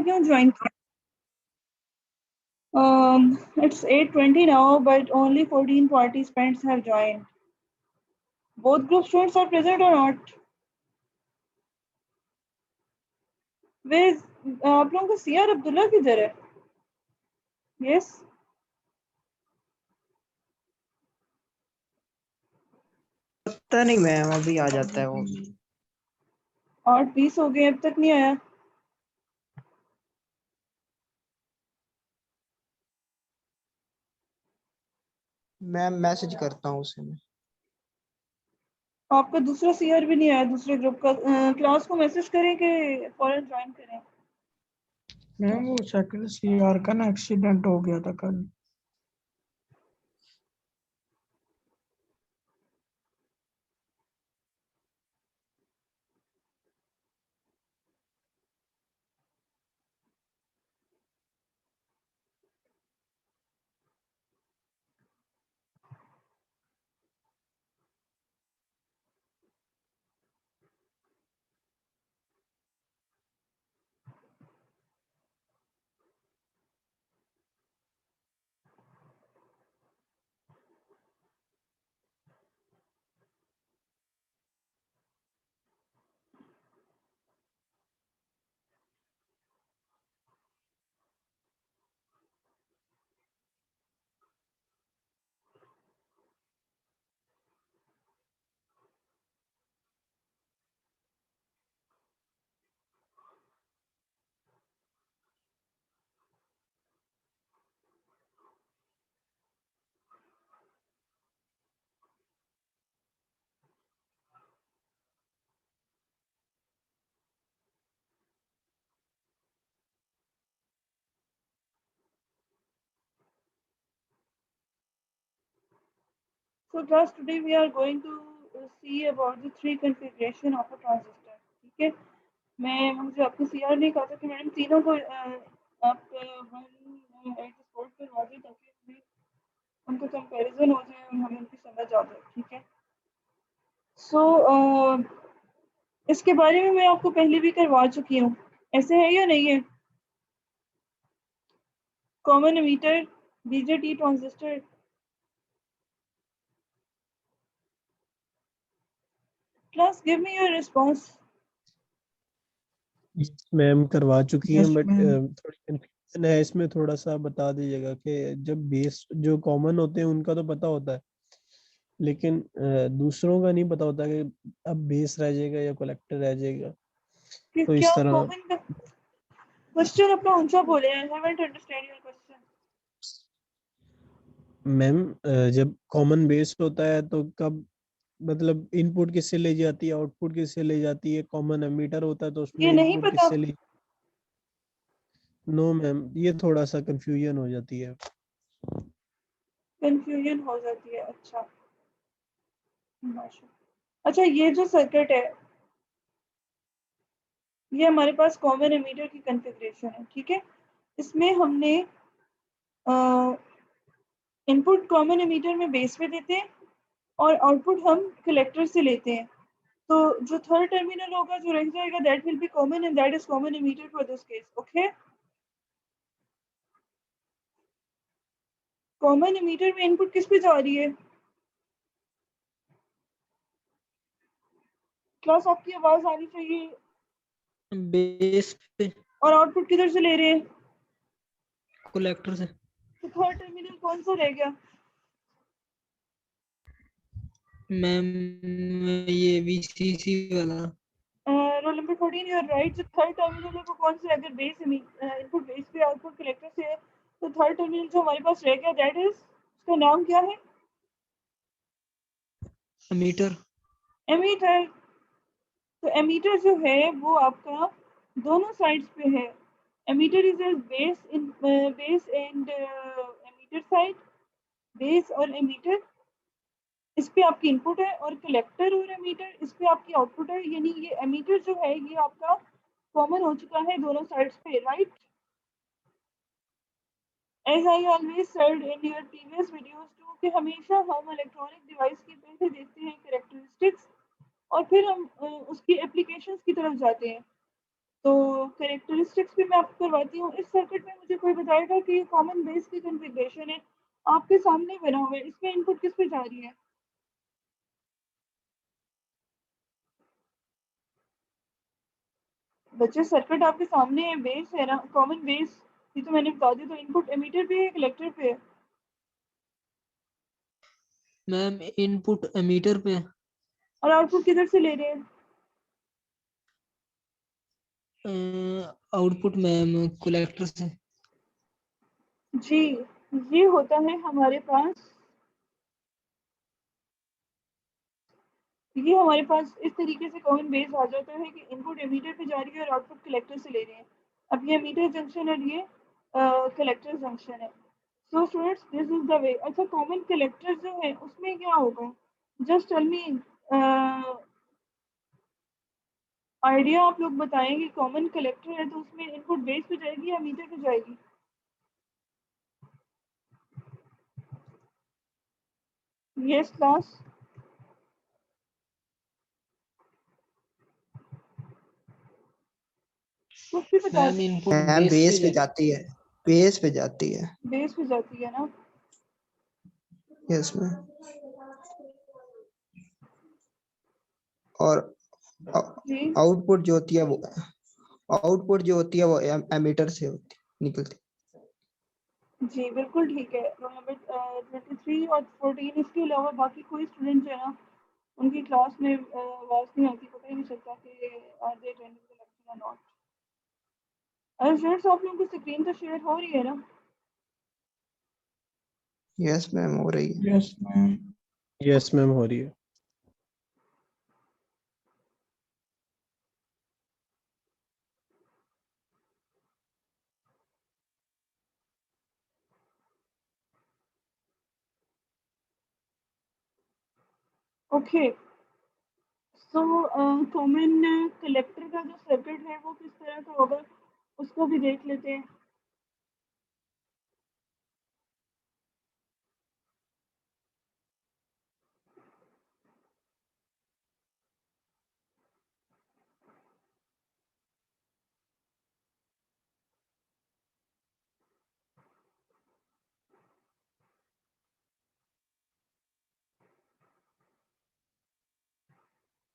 क्यों ज्वाइन किया? It's 8:20 now, but only 14 participants have joined. Both group students are present or not? Where is आप लोगों का CR Abdullah किधर है? Yes. पता नहीं मैम, अभी आ जाता है वो। 8:20 हो गए, अब तक नहीं आया। मैम मैसेज करता हूँ उसे मैं। आपका दूसरा सीआर भी नहीं आया दूसरे ग्रुप का। क्लास को मैसेज करें कि फौरन ज्वाइन करें। मैम वो सेकंड सीआर का ना एक्सीडेंट हो गया था कल। So class, today we are going to see about the 3 configuration of a transistor. ठीक है, मुझे आपको सीआर नहीं कहा था कि मैडम तीनों को आप एक्सपोर्ट करवा दें ताकि हमें उनका कंपैरिजन हो जाए और हमें उनकी समझ आ जाए। ठीक है, सो इसके बारे में मैं आपको पहले भी करवा चुकी हूँ, ऐसे है या नहीं है? Common ammeter, BJT transistor. Class, give me your response. Ma'am करवा चुकी हैं, Yes, बट ma'am. थोड़ी कंफ्यूजन है इसमें, थोड़ा सा बता दीजिएगा कि जब बेस जो कॉमन होते हैं उनका तो पता होता है, लेकिन दूसरों का नहीं पता होता कि अब बेस रह जाएगा या कलेक्टर रह जाएगा। तो क्या इस तरह कॉमन का क्वेश्चन अपना ऊंचा बोले हैं? I haven't understand your question. Ma'am जब कॉमन बेस होता है तो कब मतलब इनपुट किससे ले जाती है, आउटपुट किससे ले जाती है? कॉमन एमीटर होता है तो उसमें ये नहीं इनपुट पता? किससे ले। नो मैम, ये थोड़ा सा कंफ्यूजन हो जाती है। कंफ्यूजन हो जाती है, अच्छा। अच्छा, ये जो सर्किट है ये हमारे पास कॉमन एमीटर की कॉन्फ़िगरेशन है। ठीक है, इसमें हमने इनपुट कॉमन एमीटर में बेस पे देते हैं और आउटपुट हम कलेक्टर से लेते हैं। तो जो थर्ड टर्मिनल होगा जो रह जाएगा, that will be common and that is common ammeter for this case. Okay, common ammeter में इनपुट किस पे जा रही है? क्लास, आपकी आवाज आनी चाहिए। बेस पे, और आउटपुट किधर से ले रहे हैं? कलेक्टर से। तो थर्ड टर्मिनल कौन सा रह गया? मैम ये वीसीसी वाला। Roll number 14, you are right. जो थर्ड टर्मिनल है वो कौन सा है? अगर बेस इनपुट बेस पे, आउटपुट कलेक्टर से है, तो थर्ड टर्मिनल जो हमारे पास रह गया, दैट इज, उसका नाम क्या है? एमीटर। एमीटर। तो एमीटर जो है वो आपका दोनों साइड्स पे है। Emitter is base in base and emitter side, base और एमीटर इस पे आपकी इनपुट है, और कलेक्टर और एमीटर इस पे आपकी आउटपुट है। यानी ये एमीटर जो है ये आपका कॉमन हो चुका है दोनों साइड्स पे, right? As I always said in your previous videos too, कि हमेशा हम इलेक्ट्रॉनिक डिवाइस की पहले देखते हैं कैरेक्टरिस्टिक्स और फिर हम उसकी एप्लीकेशंस की तरफ जाते हैं। तो कैरेक्टरिस्टिक्स भी मैं आपको करवाती हूँ। इस सर्किट में मुझे कोई बताएगा कि कॉमन बेस की कॉन्फ़िगरेशन है, आपके सामने बना हुआ है, इसमें इनपुट किस पे जा रही है? बच्चे सर्किट आपके सामने है, बेस है ना, कॉमन बेस, ये तो मैंने बता दिया। तो इनपुट एमीटर पे है, कलेक्टर पे है? मैम इनपुट एमीटर पे। और आउटपुट किधर से ले रहे हैं? आउटपुट मैम कलेक्टर से। जी, ये होता है हमारे पास, ये हमारे पास इस तरीके से कॉमन बेस आ जाता है कि इनपुट एमीटर पे जा रही है और आउटपुट कलेक्टर से ले रहे हैं। अब ये एमीटर जंक्शन और ये कलेक्टर जंक्शन है। So students, this is the way. अच्छा, कॉमन कलेक्टर जो है उसमें क्या होगा? Just tell me idea. आप लोग बताएंगे कॉमन कलेक्टर है तो उसमें इनपुट बेस पे जाएगी या मीटर पे जाएगी? Yes class. कुछ भी बता मैम दो। इनपुट मैम बेस पे जाए। जाती है, बेस पे जाती है। बेस पे जाती है ना? Yes ma'am. और जी आउटपुट जो होती है वो, आउटपुट जो होती है वो एमीटर से होती निकलती। जी बिल्कुल ठीक है। रोल नंबर 23 और 14, इसके अलावा बाकी कोई स्टूडेंट जो है ना, उनकी क्लास में आवाज़ नहीं आती, पता ही नहीं चलता कि are they attending the lecture और नॉट। अरे स्टूडेंट्स, आप लोगों की स्क्रीन तो शेयर हो रही है ना? यस मैम हो रही है। Yes ma'am. यस मैम हो रही है। ओके, सो कॉमन कलेक्टर का जो सर्किट है वो किस तरह का होगा, उसको भी देख लेते हैं।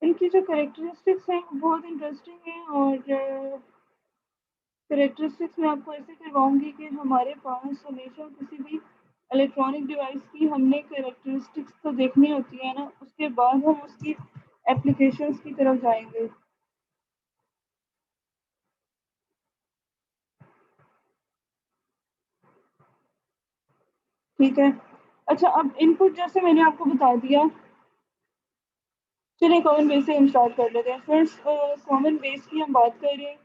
इनकी जो करेक्टरिस्टिक्स हैं वो बहुत इंटरेस्टिंग है। और करेक्टरिस्टिक्स मैं आपको ऐसे करवाऊंगी कि हमारे पास हमेशा किसी भी इलेक्ट्रॉनिक डिवाइस की हमने करेक्टरिस्टिक्स तो देखनी होती है ना, उसके बाद हम उसकी एप्लीकेशंस की तरफ जाएंगे। ठीक है। अच्छा, अब इनपुट जैसे मैंने आपको बता दिया, चलिए कॉमन बेस से हम स्टार्ट कर लेते हैं। फ्रेंड्स, कॉमन बेस की हम बात कर रहे हैं,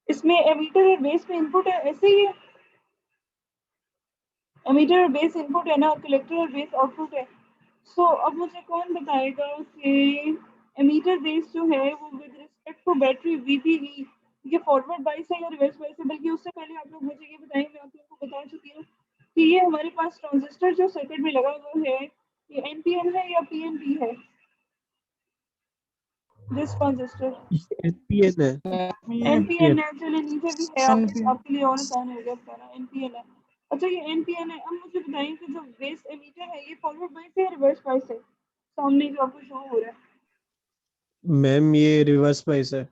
इसमें एमीटर और बेस पे इनपुट है, ऐसे ही है। एमीटर और बेस इनपुट है ना, और कलेक्टर और बेस आउटपुट है। सो अब मुझे कौन बताएगा कि एमीटर बेस जो है वो with respect to battery VBE, ये फॉरवर्ड बाइस है या रिवर्स बाइस है? बल्कि उससे पहले आप लोग मुझे ये बताएं, मैं आप लोगों को बता चुकी हूँ कि ये हमारे पास ट्रांजिस्टर जो सर्किट में लगा हुआ है, ये एनपीएन है या पीएनपी है? दिस ट्रांजिस्टर एनपीएन है। एनपीएन है। चलिए नीचे भी है, NPN आपके लिए और आसान हो गया बताना। एनपीएन है। अच्छा, ये एनपीएन है। अब मुझे बताइए कि जो बेस एमीटर है ये फॉरवर्ड बाइस है या रिवर्स बाइस है? सामने जो आपको शो हो रहा है। मैम ये रिवर्स बाइस है।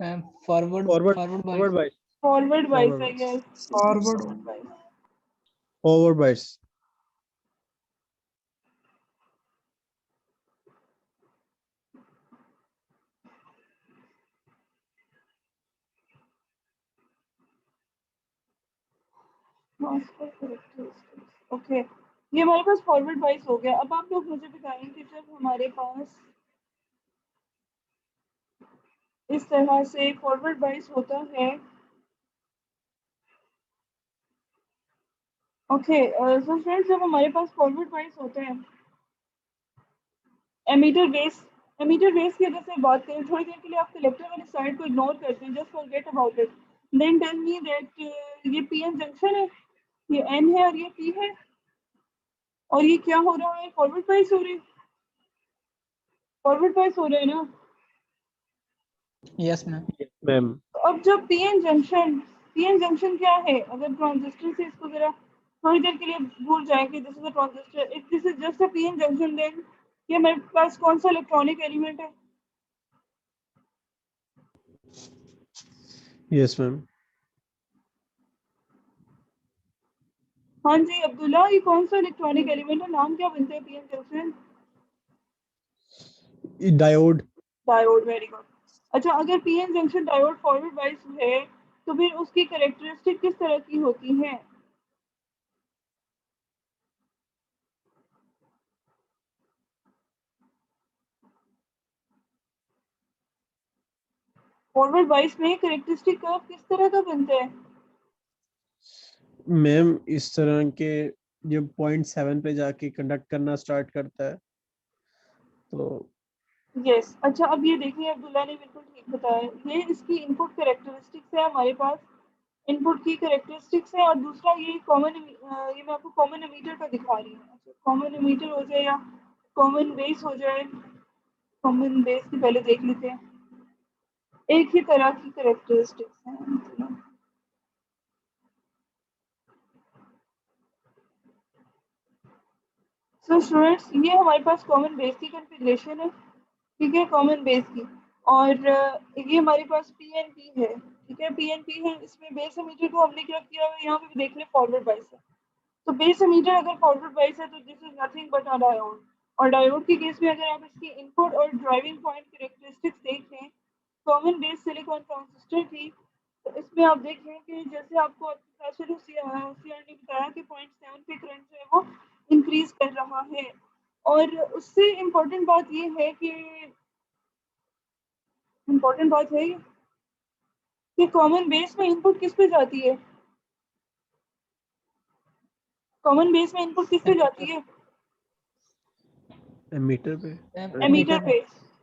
Ma'am forward forward forward forward बाइस। बाइस। फॉरवर्ड बाइस फॉरवर्ड है, बाइस। यस फॉरवर्ड फॉरवर्ड बाइस। फॉरवर्ड बाइस। ओके, ये हमारे पास फॉरवर्ड बाइस हो गया। अब आप लोग मुझे बताएं कि जब हमारे पास इस तरह से फॉरवर्ड बाइस होता है, ओके, सो फ्रेंड्स, जब हमारे पास फॉरवर्ड बाइस होता है, एमीटर बेस की अगर से बात करें, थोड़ी देर के लिए आप कलेक्टर वाली साइड को इग्नोर करते हैं, just forget about it. Then tell me that ये पीएन जंक्शन है, ये एन है और ये पी है, और ये क्या हो रहा है? फॉरवर्ड बाइस हो रही है। फॉरवर्ड बायस हो रहा है ना। Yes ma'am. मैम तो अब जब पीएन जंक्शन क्या है, अगर ट्रांजिस्टर से इसको जरा थोड़ी देर के लिए भूल जाए कि this is a transistor, if this is just a PN junction, then ये मेरे पास कौन सा इलेक्ट्रॉनिक एलिमेंट है? यस मैम, हाँ जी अब्दुल्ला, ये कौन सा इलेक्ट्रॉनिक एलिमेंट है, नाम क्या बनता है PN junction? Diode. Diode, very good. अच्छा, अगर PN junction diode forward bias है तो फिर उसकी कैरेक्टरिस्टिक किस तरह की होती है? फॉरवर्ड बायस में कैरेक्टरिस्टिक कर्व किस तरह का बनता है? मैम इस तरह के जब 0.7 पे जाके कंडक्ट करना स्टार्ट करता है तो यस। अच्छा, अब ये देखिए अब्दुल्ला ने बिल्कुल ठीक बताया, ये इसकी इनपुट कैरेक्टरिस्टिक्स है हमारे पास, इनपुट की कैरेक्टरिस्टिक्स है। और दूसरा ये कॉमन, ये मैं आपको कॉमन एमीटर का दिखा रही हूँ। अच्छा, कॉमन एमीटर हो जाए या कॉमन बेस हो जाए, कॉमन बेस की पहले देख लेते हैं। एक ही तरह की कैरेक्टरिस्टिक्स हैं। सो स्टूडेंट्स, ये हमारे पास कॉमन बेस की कॉन्फ़िगरेशन है, ठीक है, कॉमन बेस की। और ये हमारे पास पीएनपी है, ठीक है, पीएनपी है। इसमें बेस एमीटर को हमने क्या किया है, यहाँ पे भी देख लें फॉरवर्ड बायस है। तो बेस एमीटर अगर फॉरवर्ड बायस है तो this is nothing but a diode. और डायोड के केस में अगर आप इसकी इनपुट और ड्राइविंग पॉइंट कैरेक्टरिस्टिक्स देखें, कॉमन बेस सिलिकॉन ट्रांजिस्टर थी, तो इसमें आप देखें कि जैसे आपको प्रोफेसर सीआर ने बताया कि 0.7 पे करंट जो है वो इंक्रीज कर रहा है। और उससे इम्पोर्टेंट बात ये है कि कॉमन बेस में इनपुट किस पे जाती है, कॉमन बेस में इनपुट किस पे जाती है? एमीटर पे। एमीटर पे,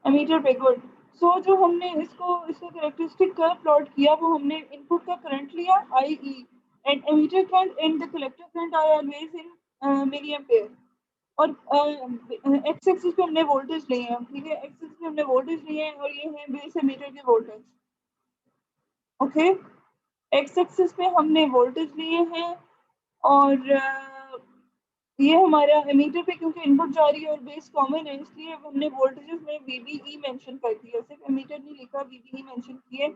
एमीटर पे, गुड। सो जो हमने इसका कैरेक्टरिस्टिक कर्व प्लॉट किया, वो हमने इनपुट का करंट लिया I E, and emitter current and the collector current are always in milliampere. और एक्स एक्सिस पे हमने वोल्टेज लिए हैं, ठीक है, एक्स एक्सिस पे हमने वोल्टेज लिए हैं और ये है बेस एमीटर के वोल्टेज। ओके, एक्स एक्सिस पे हमने वोल्टेज लिए हैं और ये हमारा एमीटर पे क्योंकि इनपुट जा रही है और बेस कॉमन है, इसलिए हमने वोल्टेजेस में वीबीई मेंशन कर दिया, सिर्फ एमीटर नहीं लिखा, वीबीई मेंशन किए।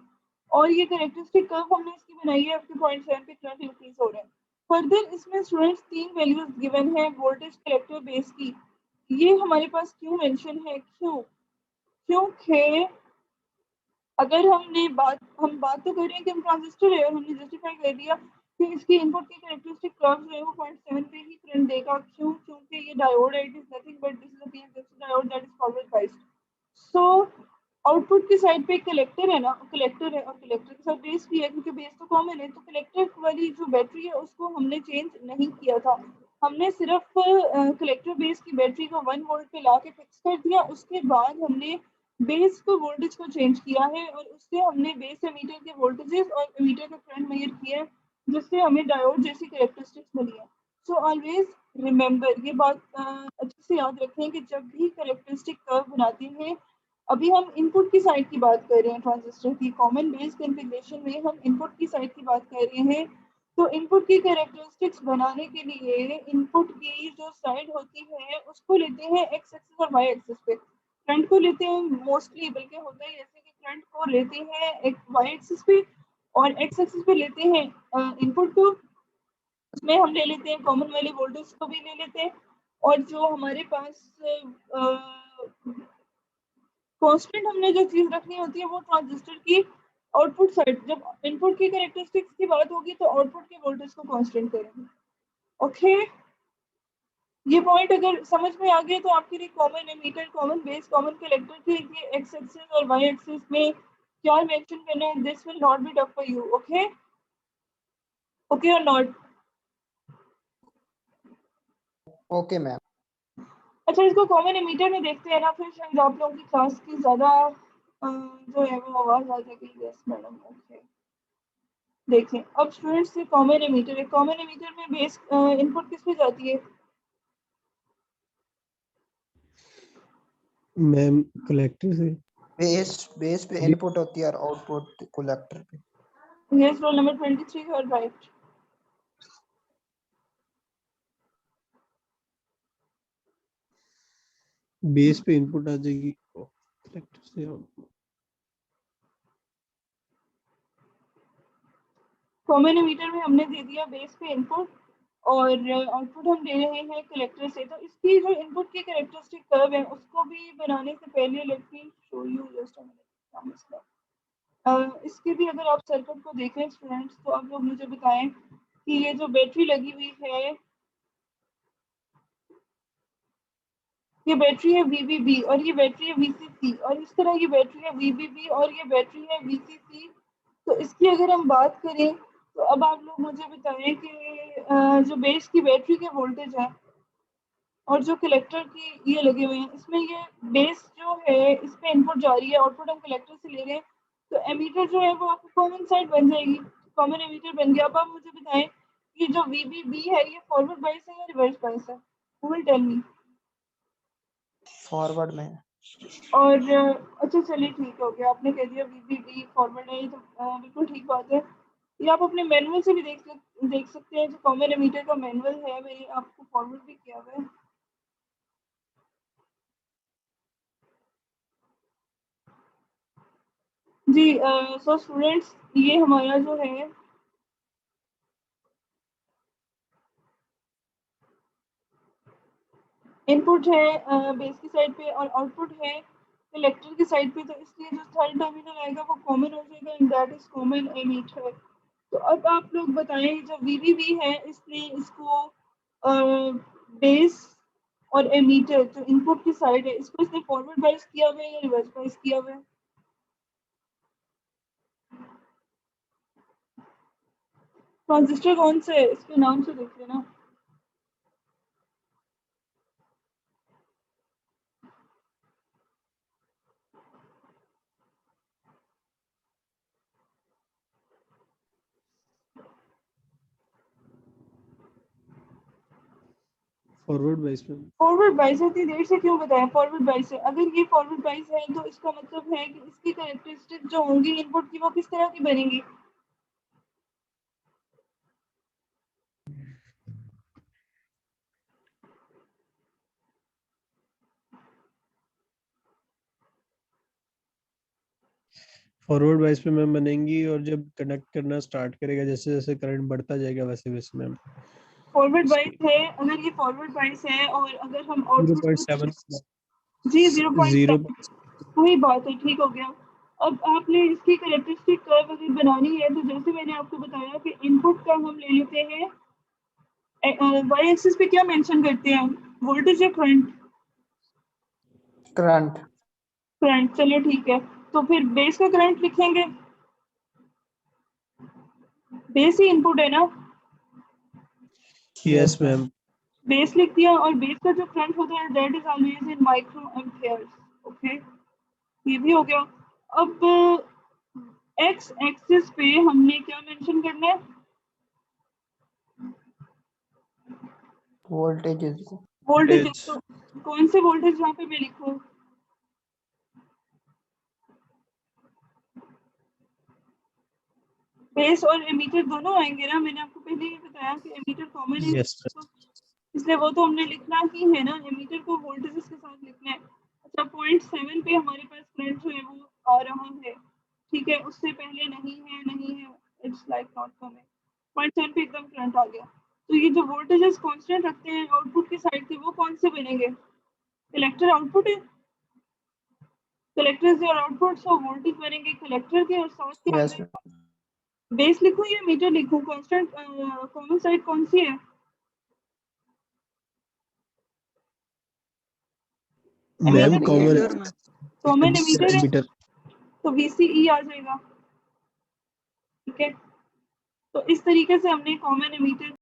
और ये कैरेक्टरिस्टिक कर्व हमने इसकी बनाई है, आपके 0.7 पे करंट इंक्रीज हो रहा है। फर्दर इसमें स्टूडेंट्स 3 वैल्यूज गिवन है वोल्टेज, कलेक्टर, बेस की। ये हमारे पास क्यों मेंशन है, क्योंकि अगर हम बात तो कर रहे हैं कि हम ट्रांजिस्टर है और हमने जस्टिफाई कर दिया कि इसकी इनपुट की कैरेक्टरिस्टिक कर्व जो है वो 0.7 पे ही करंट देगा। क्यों? क्योंकि ये डायोड है, it is nothing but this is a PN junction diode that is forward biased. So output की साइड पे एक कलेक्टर है ना, कलेक्टर है, और कलेक्टर के साथ बेस भी है क्योंकि बेस तो कॉमन है। तो कलेक्टर वाली जो बैटरी है उसको हमने चेंज नहीं किया था, हमने सिर्फ कलेक्टर बेस की बैटरी को 1 वोल्ट पे ला के फिक्स कर दिया। उसके बाद हमने बेस को वोल्टेज को चेंज किया है और उससे हमने बेस एमीटर के वोल्टेजेस और एमीटर का करंट मेजर किया है, जिससे हमें डायोड जैसी कैरेक्टरिस्टिक्स मिली है। सो ऑलवेज रिमेंबर, ये बात अच्छे से याद रखें कि जब भी कैरेक्टरिस्टिक कर्व बनाते हैं, अभी हम इनपुट की साइड की बात कर रहे हैं, ट्रांजिस्टर की कॉमन बेस कॉन्फ़िगरेशन में हम इनपुट की साइड की बात कर रहे हैं। तो इनपुट की कैरेक्टरिस्टिक्स बनाने के लिए इनपुट की जो साइड होती है उसको लेते हैं एक्स एक्सिस और वाई एक्सिस पे, करंट को लेते हैं मोस्टली, बल्कि होता है जैसे कि करंट को लेते हैं एक वाई एक्सिस पे और एक्स एक्सिस पे लेते हैं इनपुट को, उसमें हम ले लेते हैं कॉमन वाले वोल्टेज को भी ले लेते हैं। और जो हमारे पास कांस्टेंट हमने जो चीज रखनी होती है वो ट्रांजिस्टर की आउटपुट साइड, जब इनपुट की कैरेक्टरिस्टिक्स की बात होगी तो आउटपुट के वोल्टेज को कांस्टेंट करेंगे। ओके, ये पॉइंट अगर समझ में आ गए तो आपके लिए common ammeter, common base, common collector के ये एक्स एक्सिस और वाई एक्सिस में क्या मेंशन करना है, this will not be tough for you. Okay, okay और नॉट? Okay ma'am. अच्छा, इसको कॉमन एमीटर में देखते हैं ना, फिर शायद आप लोगों की क्लास की ज्यादा जो है वो आवाज आ जाएगी। Yes madam, okay. देखें अब स्टूडेंट्स, ये कॉमन एमीटर है, कॉमन एमीटर में बेस इनपुट किस पे जाती है? मैम कलेक्टर से बेस पे इनपुट होती है और आउटपुट कलेक्टर पे। Yes, roll number 23, you are right. Base पे इनपुट आ जाएगी कलेक्टर से output। कॉमन एमीटर में हमने दे दिया बेस पे इनपुट और आउटपुट हम दे रहे हैं कलेक्टर से। तो इसकी जो इनपुट की कैरेक्टरिस्टिक कर्व है उसको भी बनाने से पहले let me show you just इसके भी अगर आप सर्किट को देखें स्टूडेंट्स तो आप लोग मुझे बताएं कि ये जो बैटरी लगी हुई है ये बैटरी है VBB और ये बैटरी है VCC और इस तरह की बैटरी है VBB और ये बैटरी है VCC। तो इसकी अगर हम बात करें तो अब आप लोग मुझे बताएं कि जो बेस की बैटरी के वोल्टेज है और जो कलेक्टर की ये लगे हुए हैं इसमें ये बेस जो है इस पे इनपुट जा रही है आउटपुट हम कलेक्टर से ले रहे हैं। तो एमीटर जो है वो आपको कॉमन साइड बन जाएगी, कॉमन एमीटर बन गया। अब आप मुझे बताएं कि जो VBB है ये फॉरवर्ड बायस है या रिवर्स बायस है? Who will tell me? Forward में है। और अच्छा चलिए ठीक हो गया, आपने कह दिया VBB फॉरवर्ड है, ये तो बिल्कुल ठीक बात है। ये आप अपने मैनुअल से भी देख सकते हैं, जो कॉमन एमीटर का मैनुअल है मैंने आपको फॉरवर्ड भी किया हुआ है। जी सो स्टूडेंट्स ये हमारा जो है इनपुट है बेस की साइड पे और आउटपुट है कलेक्टर की साइड पे। तो इसलिए जो थर्ड टर्मिनल आएगा वो कॉमन हो जाएगा and that is common ammeter. तो अब आप लोग बताएं जो VBB है इसने इसको बेस और एमीटर जो इनपुट की साइड है इसको इसने फॉरवर्ड बायस किया हुआ है या रिवर्स बायस किया हुआ है? ट्रांजिस्टर कौन सा है इसके नाम से देख लेना। फॉरवर्ड बायस पे फॉरवर्ड बायस है, इतनी देर से क्यों बताया फॉरवर्ड बायस है? अगर ये फॉरवर्ड बायस है तो इसका मतलब है कि इसकी कैरेक्टरिस्टिक जो होंगी इनपुट की वो किस तरह की बनेंगी? फॉरवर्ड बायस पे मैम बनेंगी और जब कनेक्ट करना स्टार्ट करेगा जैसे जैसे करंट बढ़ता जाएगा वैसे वैसे मैम फॉरवर्ड बायस है, अगर ये फॉरवर्ड बायस है और अगर हम आउटपुट 0.7 जी 0.7 0 वही बात है, ठीक हो गया। अब आपने इसकी कैरेक्टरिस्टिक कर्व अगर बनानी है तो जैसे मैंने आपको बताया कि इनपुट का हम ले लेते हैं वाई एक्सिस पे क्या मेंशन करते हैं, वोल्टेज या करंट? करंट। करंट, चलिए ठीक है। तो फिर बेस का करंट लिखेंगे, बेस ही इनपुट है ना, यस मैम बेस लिख दिया और बेस का जो करंट होता है that is always in micro amperes. Okay ये भी हो गया। अब एक्स एक्सिस पे हमने क्या मेंशन करना है? वोल्टेजेस को। वोल्टेज। Voltage। तो कौन से वोल्टेज यहाँ पे मैं लिखूं? बेस और एमीटर दोनों आएंगे ना, मैंने आपको पहले ही बताया कि एमीटर कॉमन है यस इसलिए वो तो हमने लिखना ही है ना, एमीटर को वोल्टेजेस के साथ लिखना है। अच्छा 0.7 पे हमारे पास करंट जो है वो आ रहा है, ठीक है, उससे पहले नहीं है, इट्स लाइक नॉट कमिंग। 0.7 पे एकदम करंट आ गया। तो ये जो वोल्टेजेस कांस्टेंट रखते हैं आउटपुट की साइड से वो कौन से बनेंगे? कलेक्टर आउटपुट है, कलेक्टर और आउटपुट सो वोल्टेज बनेंगे कलेक्टर के और साथ के यस अंदर बेस लिखूं या मीटर लिखूं? कांस्टेंट कॉमन साइड कौन सी है? मैम कॉमन एमीटर में कॉमन एमीटर है मीटर तो VCE आ जाएगा, ठीक है। तो इस तरीके से हमने कॉमन एमीटर